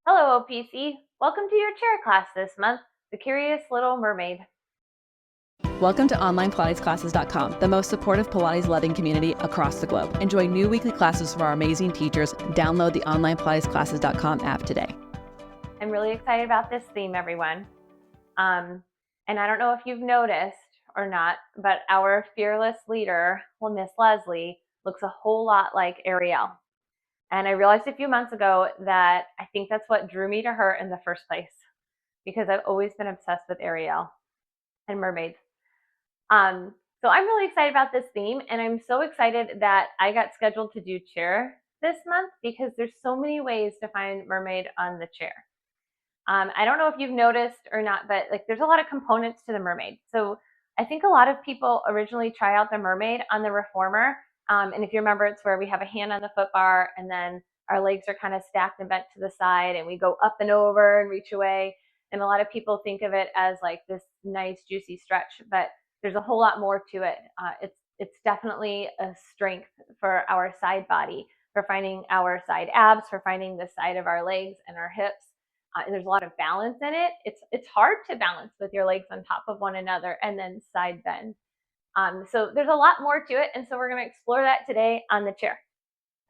Hello, OPC. Welcome to your chair class this month, The Curious Little Mermaid. Welcome to OnlinePilatesClasses.com, the most supportive Pilates-loving community across the globe. Enjoy new weekly classes from our amazing teachers. Download the OnlinePilatesClasses.com app today. I'm really excited about this theme, everyone. And I don't know if you've noticed or not, but our fearless leader, Miss Lesley, looks a whole lot like Ariel. And I realized a few months ago that I think that's what drew me to her in the first place, because I've always been obsessed with Ariel and mermaids. So I'm really excited about this theme, and I'm so excited that I got scheduled to do chair this month because there's so many ways to find mermaid on the chair. I don't know if you've noticed or not, but there's a lot of components to the mermaid. So I think a lot of people originally try out the mermaid on the reformer. And if you remember, it's where we have a hand on the foot bar and then our legs are kind of stacked and bent to the side and we go up and over and reach away. And a lot of people think of it as like this nice juicy stretch, but there's a whole lot more to it. It's definitely a strength for our side body, for finding our side abs, for finding the side of our legs and our hips. There's a lot of balance in it. It's hard to balance with your legs on top of one another and then side bend. So there's a lot more to it, and so we're going to explore that today on the chair.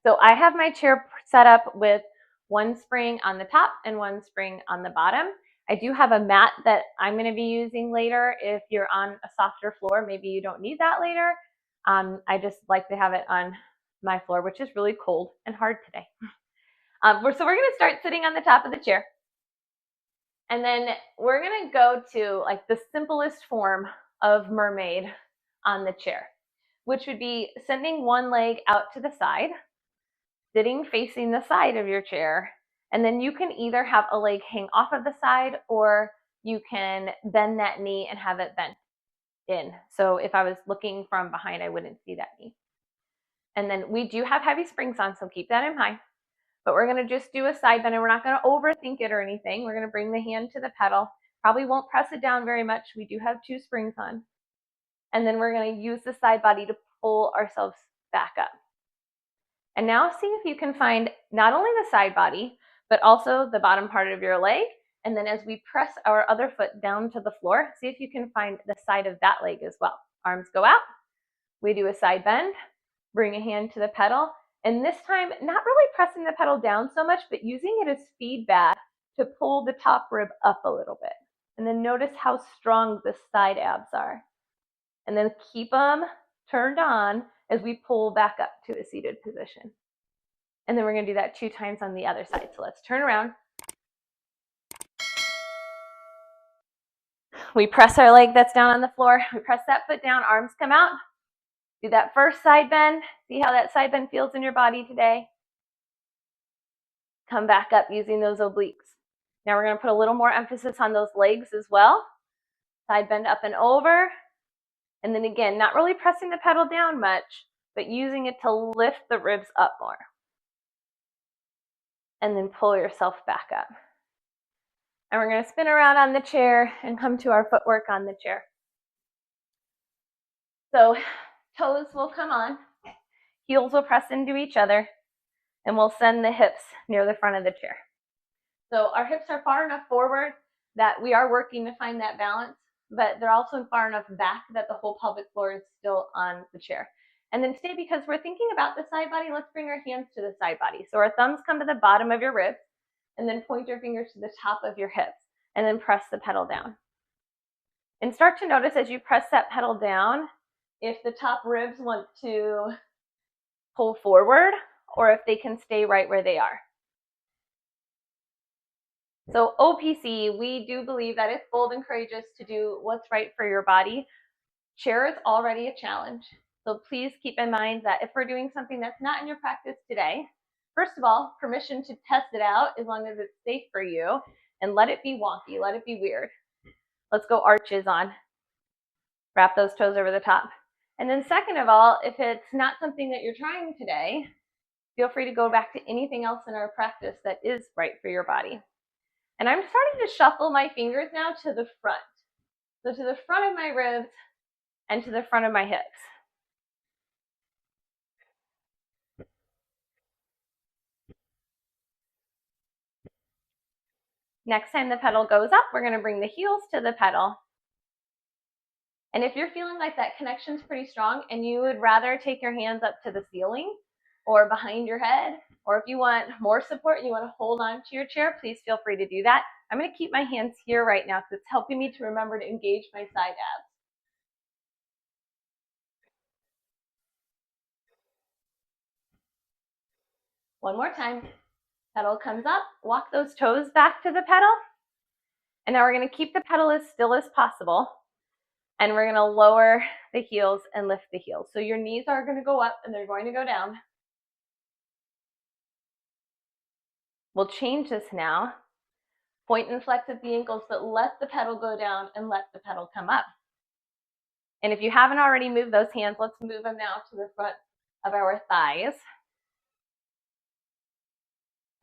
So I have my chair set up with one spring on the top and one spring on the bottom. I do have a mat that I'm going to be using later. If you're on a softer floor, maybe you don't need that later. I just like to have it on my floor, which is really cold and hard today. So we're going to start sitting on the top of the chair. And then we're going to go to like the simplest form of mermaid on the chair, which would be sending one leg out to the side, sitting facing the side of your chair, and then you can either have a leg hang off of the side or you can bend that knee and have it bent in. So if I was looking from behind, I wouldn't see that knee. And then we do have heavy springs on, so keep that in mind. But we're going to just do a side bend, and we're not going to overthink it or anything. We're going to bring the hand to the pedal. Probably won't press it down very much. We do have two springs on. And then we're going to use the side body to pull ourselves back up. And now see if you can find not only the side body, but also the bottom part of your leg. And then as we press our other foot down to the floor, see if you can find the side of that leg as well. Arms go out. We do a side bend, bring a hand to the pedal. And this time, not really pressing the pedal down so much, but using it as feedback to pull the top rib up a little bit. And then notice how strong the side abs are. And then keep them turned on as we pull back up to a seated position. And then we're going to do that 2 times on the other side. So let's turn around. We press our leg that's down on the floor. We press that foot down, arms come out. Do that first side bend. See how that side bend feels in your body today. Come back up using those obliques. Now we're going to put a little more emphasis on those legs as well. Side bend up and over. And then again, not really pressing the pedal down much, but using it to lift the ribs up more. And then pull yourself back up. And we're going to spin around on the chair and come to our footwork on the chair. So toes will come on, heels will press into each other, and we'll send the hips near the front of the chair. So our hips are far enough forward that we are working to find that balance, but they're also far enough back that the whole pelvic floor is still on the chair. And then stay, because we're thinking about the side body, let's bring our hands to the side body. So our thumbs come to the bottom of your ribs, and then point your fingers to the top of your hips, and then press the pedal down. And start to notice as you press that pedal down, if the top ribs want to pull forward or if they can stay right where they are. So OPC, we do believe that it's bold and courageous to do what's right for your body. Chair is already a challenge. So please keep in mind that if we're doing something that's not in your practice today, first of all, permission to test it out as long as it's safe for you, and let it be wonky, let it be weird. Let's go arches on. Wrap those toes over the top. And then second of all, if it's not something that you're trying today, feel free to go back to anything else in our practice that is right for your body. And I'm starting to shuffle my fingers now to the front. So to the front of my ribs and to the front of my hips. Next time the pedal goes up, we're going to bring the heels to the pedal. And if you're feeling like that connection's pretty strong and you would rather take your hands up to the ceiling or behind your head, or if you want more support, you want to hold on to your chair, please feel free to do that. I'm going to keep my hands here right now because it's helping me to remember to engage my side abs. One more time. Pedal comes up, walk those toes back to the pedal. And now we're going to keep the pedal as still as possible. And we're going to lower the heels and lift the heels. So your knees are going to go up and they're going to go down. We'll change this now. Point and flex at the ankles, but let the pedal go down and let the pedal come up. And if you haven't already moved those hands, let's move them now to the front of our thighs.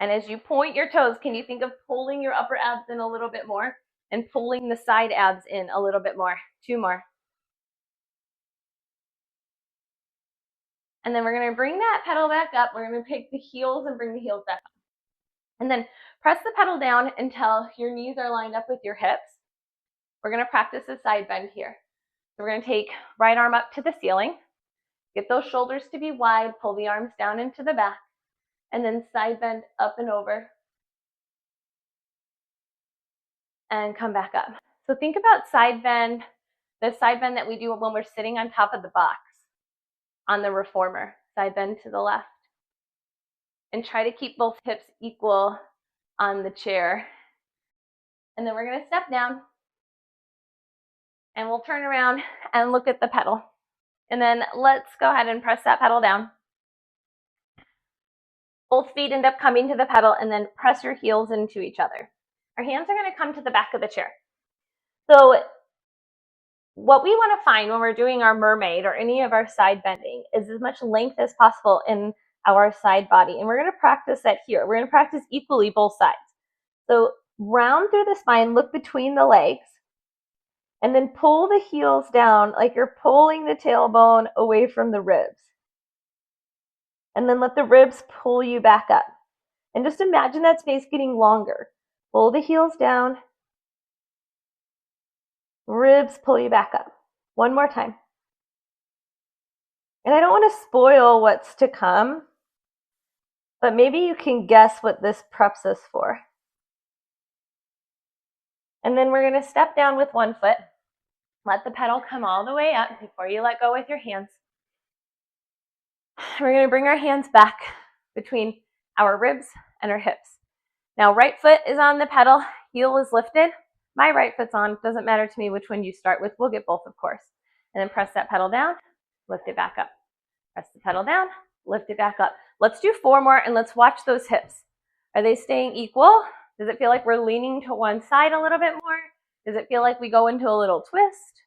And as you point your toes, can you think of pulling your upper abs in a little bit more and pulling the side abs in a little bit more? 2 more. And then we're going to bring that pedal back up. We're going to take the heels and bring the heels back up. And then press the pedal down until your knees are lined up with your hips. We're going to practice a side bend here. So we're going to take right arm up to the ceiling. Get those shoulders to be wide. Pull the arms down into the back. And then side bend up and over. And come back up. So think about side bend, the side bend that we do when we're sitting on top of the box on the reformer. Side bend to the left. And try to keep both hips equal on the chair. And then we're going to step down. And we'll turn around and look at the pedal. And then let's go ahead and press that pedal down. Both feet end up coming to the pedal and then press your heels into each other. Our hands are going to come to the back of the chair. So what we want to find when we're doing our mermaid or any of our side bending is as much length as possible in our side body. And we're going to practice that here. We're going to practice equally both sides. So round through the spine, look between the legs, and then pull the heels down like you're pulling the tailbone away from the ribs. And then let the ribs pull you back up. And just imagine that space getting longer. Pull the heels down. Ribs pull you back up. One more time. And I don't want to spoil what's to come, but maybe you can guess what this preps us for. And then we're going to step down with one foot. Let the pedal come all the way up before you let go with your hands. We're going to bring our hands back between our ribs and our hips. Now, right foot is on the pedal, heel is lifted. My right foot's on. Doesn't matter to me which one you start with. We'll get both, of course. And then press that pedal down, lift it back up. Press the pedal down, lift it back up. Let's do 4 more and let's watch those hips. Are they staying equal? Does it feel like we're leaning to one side a little bit more? Does it feel like we go into a little twist?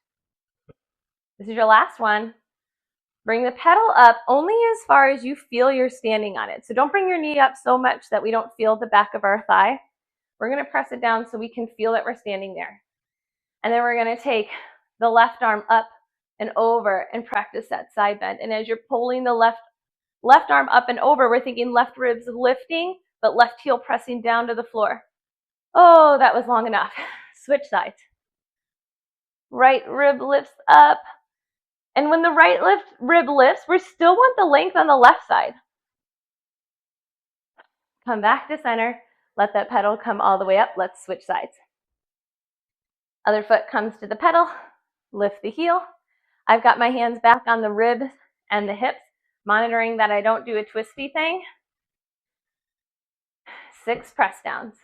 This is your last one. Bring the pedal up only as far as you feel you're standing on it. So don't bring your knee up so much that we don't feel the back of our thigh. We're going to press it down so we can feel that we're standing there. And then we're going to take the left arm up and over and practice that side bend. And as you're pulling the left arm up and over, we're thinking left ribs lifting, but left heel pressing down to the floor. Oh, that was long enough. Switch sides. Right rib lifts up. And when the right rib lifts, we still want the length on the left side. Come back to center. Let that pedal come all the way up. Let's switch sides. Other foot comes to the pedal. Lift the heel. I've got my hands back on the ribs and the hips, monitoring that I don't do a twisty thing. 6 press downs.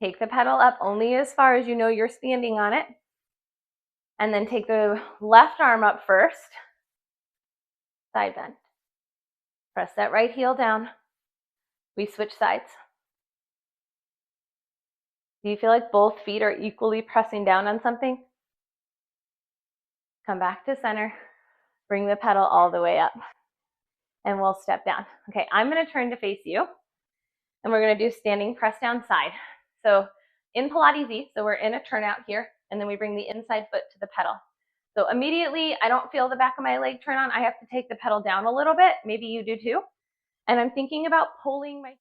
Take the pedal up only as far as you know you're standing on it. And then take the left arm up first. Side bend. Press that right heel down. We switch sides. Do you feel like both feet are equally pressing down on something? Come back to center. Bring the pedal all the way up. And we'll step down. Okay, I'm going to turn to face you. And we're going to do standing press down side. So in Pilates, so we're in a turnout here, and then we bring the inside foot to the pedal. So immediately, I don't feel the back of my leg turn on. I have to take the pedal down a little bit. Maybe you do too. And I'm thinking about pulling my